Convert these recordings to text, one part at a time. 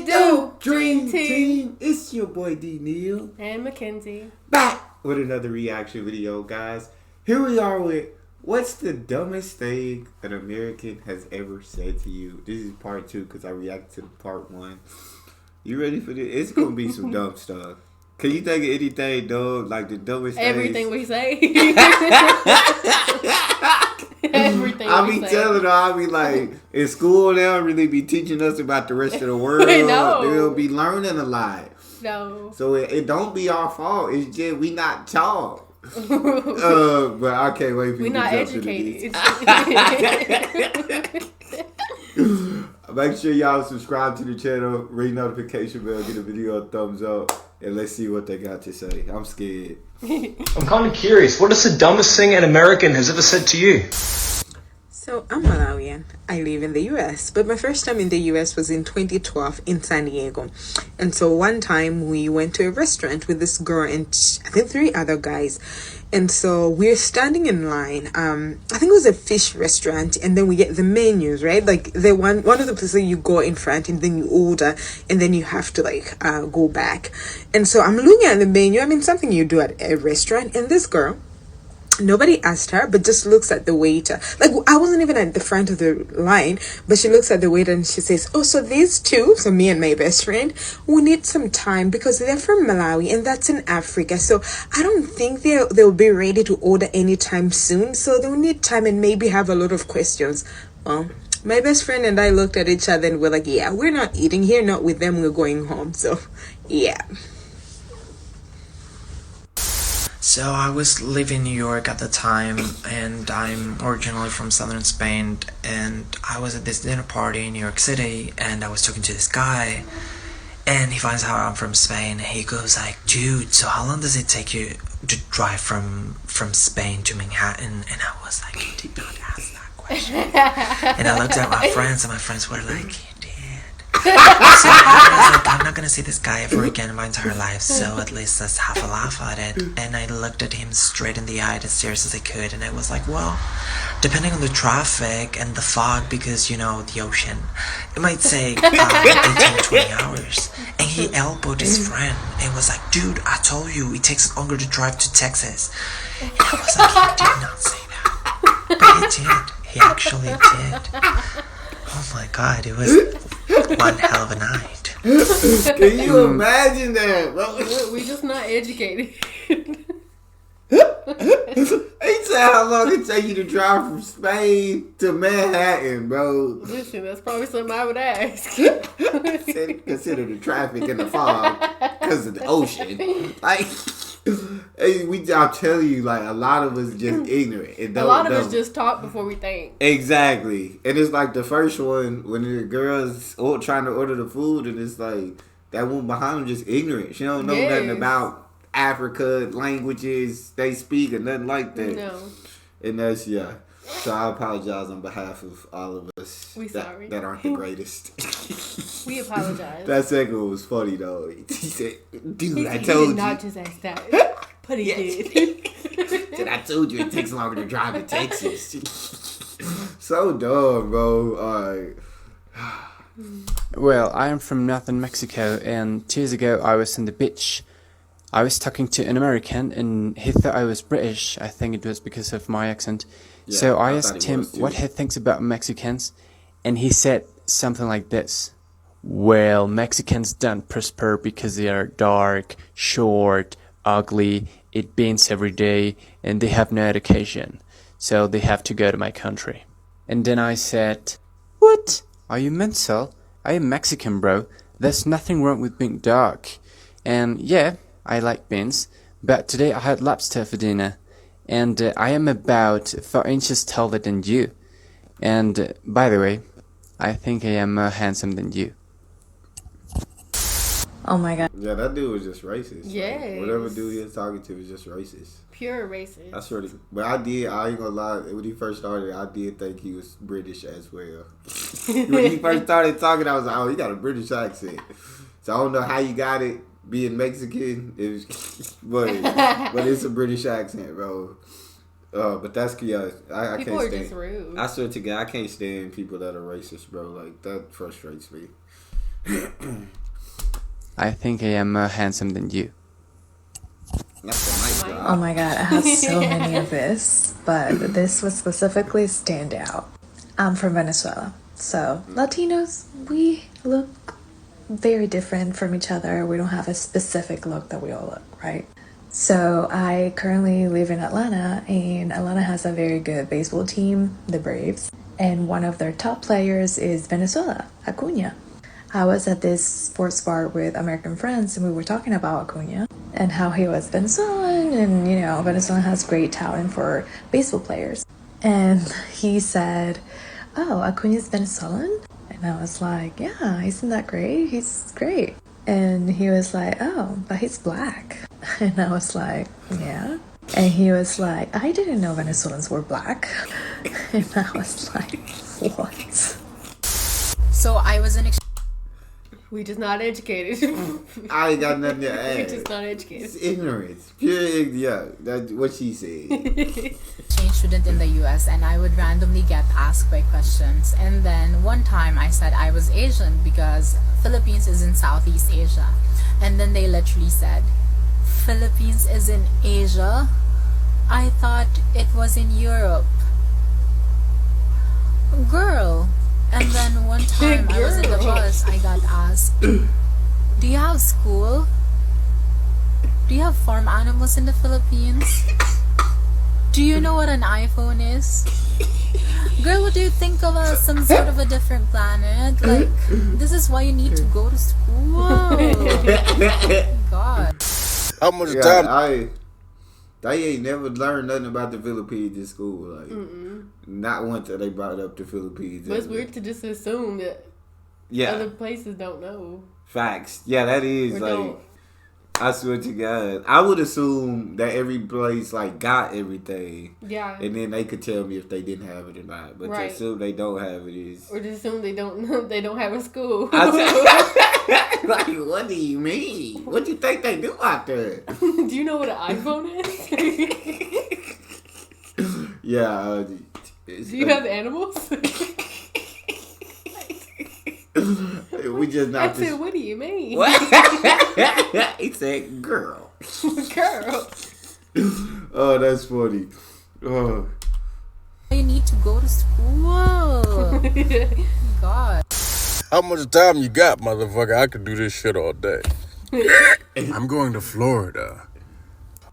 it do, Dream Team? It's your boy D. Neal. And Mackenzie. Back with another reaction video, guys. Here we are with what's the dumbest thing an American has ever said to you? This is part 2 because I reacted to part 1. You ready for this? It's going to be some dumb stuff. Can you think of anything, dog? Like the dumbest Everything things? we say. Everything I we be say. telling her, I be like, in school, they don't really be teaching us about the rest of the world. No. They'll be learning a lot. No. So it don't be our fault. It's just we not taught. But I can't wait for We're you to not jump educated. into these. Make sure y'all subscribe to the channel, ring notification bell, get a video a thumbs up, and let's see what they got to say. I'm scared. I'm kind of curious. What is the dumbest thing an American has ever said to you? So I'm Malawian. I live in the US, but my first time in the US was in 2012 in San Diego. And so one time we went to a restaurant with this girl and I think 3 other guys. And so we're standing in line. I think it was a fish restaurant, and then we get the menus, right? Like the one of the places you go in front and then you order, and then you have to go back. And so I'm looking at the menu. I mean, something you do at a restaurant, and this girl, nobody asked her, but just looks at the waiter. Like, I wasn't even at the front of the line, but she looks at the waiter and she says, oh, so these two, so me and my best friend, we need some time because they're from Malawi and that's in Africa. So I don't think they'll be ready to order anytime soon. So they'll need time and maybe have a lot of questions. Well, my best friend and I looked at each other and we're like, yeah, we're not eating here, not with them, we're going home. So, yeah. So I was living in New York at the time, and I'm originally from southern Spain, and I was at this dinner party in New York City, and I was talking to this guy, and he finds out I'm from Spain, and he goes like, dude, so how long does it take you to drive from Spain to Manhattan? And I was like, you did not ask that question. And I looked at my friends, and my friends were like, you did. So I was like, I'm not gonna see this guy ever again in my entire life, so at least let's have a laugh at it. And I looked at him straight in the eye as serious as I could, and I was like, well, depending on the traffic and the fog, because, you know, the ocean, it might take 18, 20 hours. And he elbowed his friend and was like, dude, I told you it takes longer to drive to Texas. And I was like, he did not say that. But he did. He actually did. Oh my god, it was one hell of a night. Can you imagine that, bro? We just not educated. He said how long it take you to drive from Spain to Manhattan, bro. Listen, that's probably something I would ask. Consider the traffic and the fog because of the ocean. Like, I'll tell you, like, a lot of us just ignorant. And A lot of us just talk before we think. Exactly. And it's like the first one, when the girl's trying to order the food, and it's like, that one behind them just ignorant. She don't know nothing about Africa, languages they speak, or nothing like that. No. And that's, yeah. So I apologize on behalf of all of us sorry. that aren't the greatest. We apologize. That second one was funny, though. He said, dude, I He told did you. not just ask that, but he did. Said, I told you it takes longer to drive to Texas. So dumb, bro. All right. Well, I am from northern Mexico, and 2 years ago I was on the beach. I was talking to an American, and he thought I was British. I think it was because of my accent. Yeah, so I I asked thought he him was too. what he thinks about Mexicans, and he said something like this. Well, Mexicans don't prosper because they are dark, short, ugly, eat beans every day, and they have no education. So they have to go to my country. And then I said, what? Are you mental? I am Mexican, bro. There's nothing wrong with being dark. And yeah, I like beans, but today I had lobster for dinner. And I am about 4 inches taller than you. And by the way, I think I am more handsome than you. Oh my god. Yeah, that dude was just racist. Yes. Like, whatever dude he was talking to was just racist. Pure racist. That's really. But I ain't gonna lie, when he first started, I did think he was British as well. When he first started talking, I was like, oh, he got a British accent. So I don't know how you got it being Mexican, but it's a British accent, bro. But that's, yeah, I People can't are stand. just rude. I swear to God, I can't stand people that are racist, bro. Like, that frustrates me. I think I am more handsome than you. That's a nice Oh my god, I have so many of this, but this would specifically stand out. I'm from Venezuela, so Latinos, we look very different from each other. We don't have a specific look that we all look, right? So I currently live in Atlanta, and Atlanta has a very good baseball team, the Braves, and one of their top players is Venezuela, Acuna. I was at this sports bar with American friends, and we were talking about Acuna and how he was Venezuelan, and you know, Venezuela has great talent for baseball players. And he said, "Oh, Acuna's Venezuelan?" And I was like, "Yeah, isn't that great? He's great." And he was like, "Oh, but he's black." And I was like, "Yeah." And he was like, "I didn't know Venezuelans were black." And I was like, "What?" So I was an We just not educated. I ain't got nothing to We add. just not educated. It's ignorance. Pure yeah. That's what she said. exchange student in the US, and I would randomly get asked by questions. And then one time I said I was Asian because Philippines is in Southeast Asia. And then they literally said, "Philippines is in Asia? I thought it was in Europe." Girl. And then one time I was in the bus, I got asked, "Do you have school? Do you have farm animals in the Philippines? Do you know what an iPhone is? Girl, what do you think of some sort of a different planet? Like, this is why you need to go to school." God. How much Yeah, time? they ain't never learned nothing about the Philippines in school. Like, not once that they brought up the Philippines. But it's weird to just assume that other places don't know. Facts. Yeah, that is Or like. don't. I swear to God, I would assume that every place like got everything, Yeah. and then they could tell me if they didn't have it or not. But Right. to assume they don't have it is Or just assume they don't know, they don't have a school. like, what do you mean? What do you think they do out there? Do you know what an iPhone is? Yeah. Do you have animals? We just I not. said, what do you mean? He said, "Girl." Girl. Oh, that's funny. Oh. You need to go to school. God. How much time you got, motherfucker? I could do this shit all day. I'm going to Florida.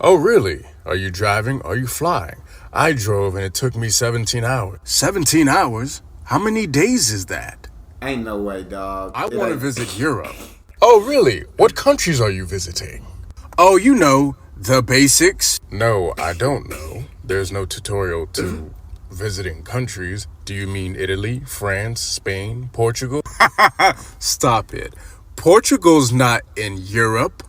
Oh, really? Are you driving? Are you flying? I drove and it took me 17 hours. 17 hours? How many days is that? Ain't no way, dog. I want to visit Europe. Oh, really? What countries are you visiting? Oh, you know, the basics. No, I don't know. There's no tutorial to visiting countries. Do you mean Italy, France, Spain, Portugal? Stop it. Portugal's not in Europe.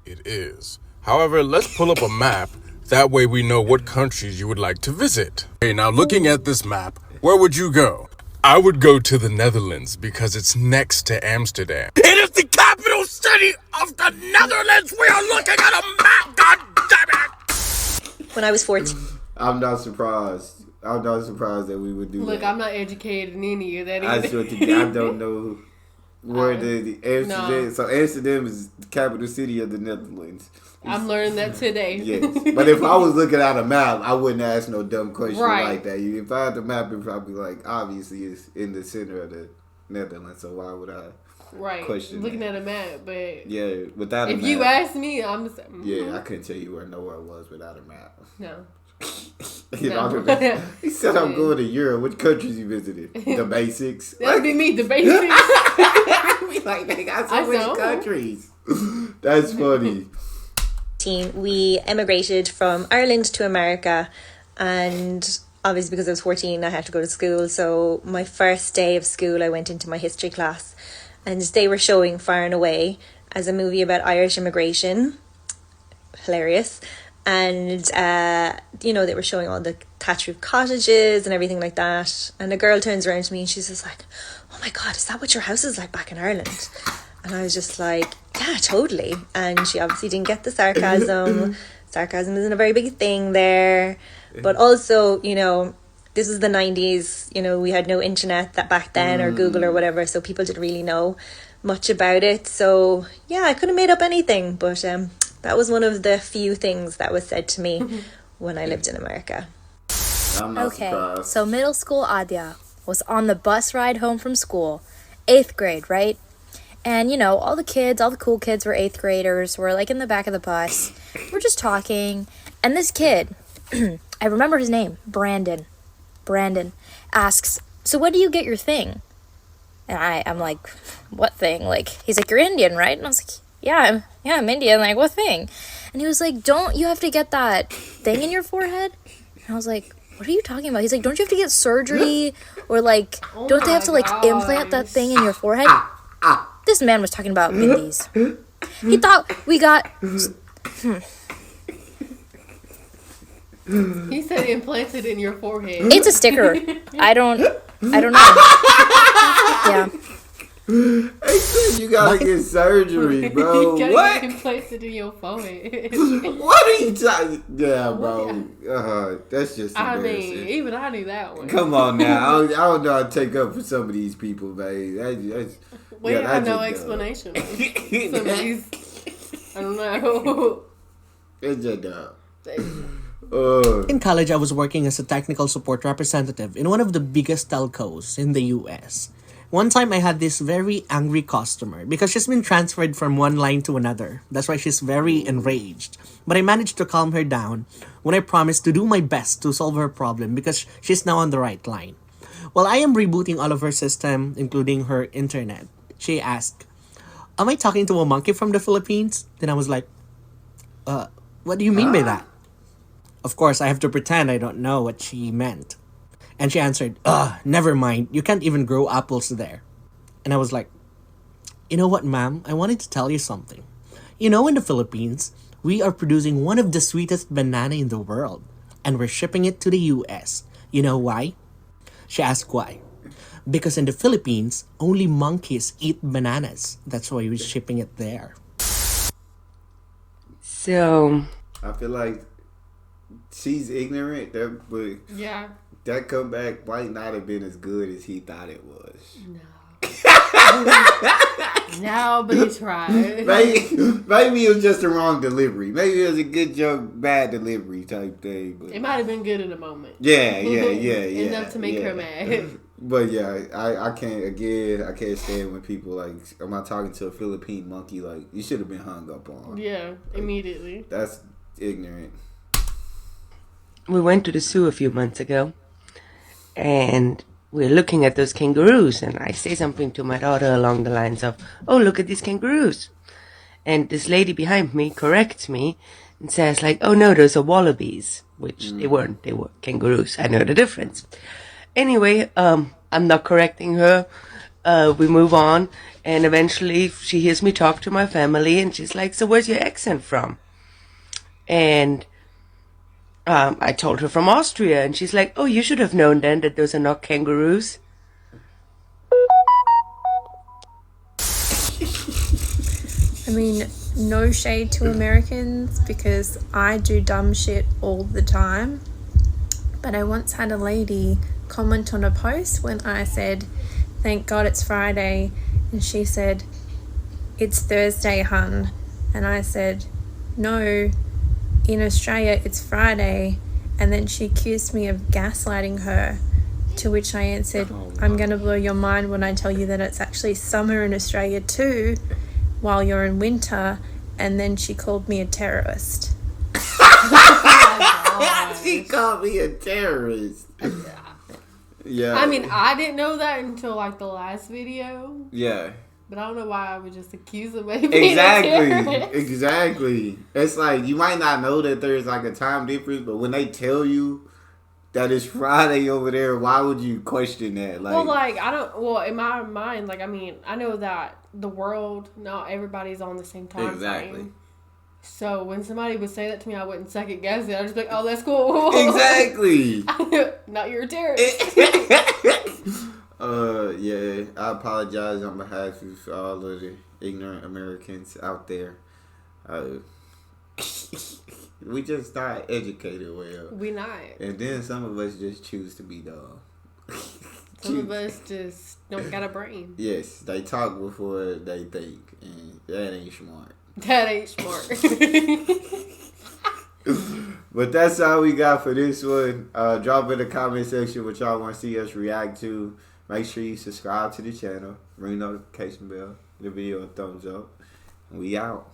It is. However, let's pull up a map. That way we know what countries you would like to visit. Okay, now looking at this map, where would you go? I would go to the Netherlands because it's next to Amsterdam. It is the capital city of the Netherlands. We are looking at a map. God damn it. When I was 14. I'm not surprised. I'm not surprised that we would do Look, that. I'm not educated in any of that I either. swear to God, I don't know where the Amsterdam. No. So Amsterdam is the capital city of the Netherlands. I'm learning that today. Yes, but if I was looking at a map, I wouldn't ask no dumb question Right. like that. If I had the map, it'd probably be like, obviously it's in the center of the Netherlands. So why would I? Right. Question Looking that. at a map, but Yeah, without a if map. you ask me, I'm just, Yeah, I couldn't tell you where nowhere was without a map. no. You No. know, he said I'm going to Europe. Which countries you visited? The basics. That'd be me, the basics. We like they got I so many know. countries. That's funny. We emigrated from Ireland to America, and obviously because I was 14 I had to go to school. So my first day of school I went into my history class, and they were showing Far and Away as a movie about Irish immigration. Hilarious. And they were showing all the thatch roof cottages and everything like that, and a girl turns around to me and she's just like, "Oh my god, is that what your house is like back in Ireland?" And I was just like, "Yeah, totally." And she obviously didn't get the sarcasm. Sarcasm isn't a very big thing there. But also, this is the 90s, you know, we had no internet that back then or Google or whatever, so people didn't really know much about it. So yeah, I could have made up anything, but that was one of the few things that was said to me when I lived in America. Okay, so middle school Adya was on the bus ride home from school, 8th grade, right? And, you know, all the cool kids were 8th graders, were like in the back of the bus. We're just talking. And this kid, I remember his name, Brandon, asks, so when do you get your thing? And I'm like, what thing? Like, he's like, you're Indian, right? And I was like, yeah, I'm Indian. Like, what thing? And he was like, don't you have to get that thing in your forehead? And I was like, what are you talking about? He's like, don't you have to get surgery? Or like, don't they have to like implant that thing in your forehead? This man was talking about Mindy's. He thought we got... He said implanted in your forehead. It's a sticker. I don't know. Yeah. They said you gotta get surgery, bro. You gotta What? get implanted in your forehead. What are you talking? Yeah, bro. That's just embarrassing. I mean, even I knew that one. Come on now. I don't know how to take up for some of these people, man. We have no explanation. Some of these, I don't know. It's just dumb. In college, I was working as a technical support representative in one of the biggest telcos in the US. One time, I had this very angry customer because she's been transferred from one line to another. That's why she's very enraged. But I managed to calm her down when I promised to do my best to solve her problem because she's now on the right line. While I am rebooting all of her system, including her internet, she asked, am I talking to a monkey from the Philippines? Then I was like, what do you mean by that? Of course, I have to pretend I don't know what she meant. And she answered, never mind. You can't even grow apples there. And I was like, you know what, ma'am? I wanted to tell you something. You know, in the Philippines, we are producing one of the sweetest banana in the world. And we're shipping it to the US. You know why? She asked why. Because in the Philippines, only monkeys eat bananas. That's why we're shipping it there. So... I feel like she's ignorant, but yeah, that comeback might not have been as good as he thought it was. No. No, but he tried. Maybe it was just the wrong delivery. Maybe it was a good joke, bad delivery type thing. But it might have been good in a moment. Yeah. Enough to make her mad. But yeah, I can't stand when people like, am I talking to a Philippine monkey? Like, you should have been hung up on. Yeah, immediately. That's ignorant. We went to the zoo a few months ago, and we're looking at those kangaroos, and I say something to my daughter along the lines of, oh, look at these kangaroos. And this lady behind me corrects me and says, like, oh, no, those are wallabies, which they weren't. They were kangaroos. I know the difference. Anyway, I'm not correcting her. We move on, and eventually she hears me talk to my family, and she's like, so where's your accent from? And I told her from Austria, and she's like, oh, you should have known then that those are not kangaroos. I mean, no shade to Americans because I do dumb shit all the time. But I once had a lady comment on a post when I said, thank God it's Friday. And she said, it's Thursday, hun. And I said, no, in Australia it's Friday. And then she accused me of gaslighting her, to which I answered, I'm going to blow your mind when I tell you that it's actually summer in Australia too, while you're in winter. And then she called me a terrorist. She called me a terrorist. Yeah. I mean, I didn't know that until like the last video. Yeah. But I don't know why I would just accuse him of being a terrorist. Exactly. It's like, you might not know that there's like a time difference, but when they tell you that it's Friday over there, why would you question that? Like, well, in my mind, like, I mean, I know that the world, not everybody's on the same time frame. So when somebody would say that to me, I wouldn't second guess it. I'd just be like, oh, that's cool. Exactly. Not you're a terrorist. Yeah, I apologize on behalf of all of the ignorant Americans out there. We just not educated well. We not. And then some of us just choose to be dumb. Some of us just don't got a brain. Yes, they talk before they think, and that ain't smart. That ain't smart. But that's all we got for this one. Drop in the comment section what y'all want to see us react to. Make sure you subscribe to the channel. Ring notification bell. Give the video a thumbs up. We out.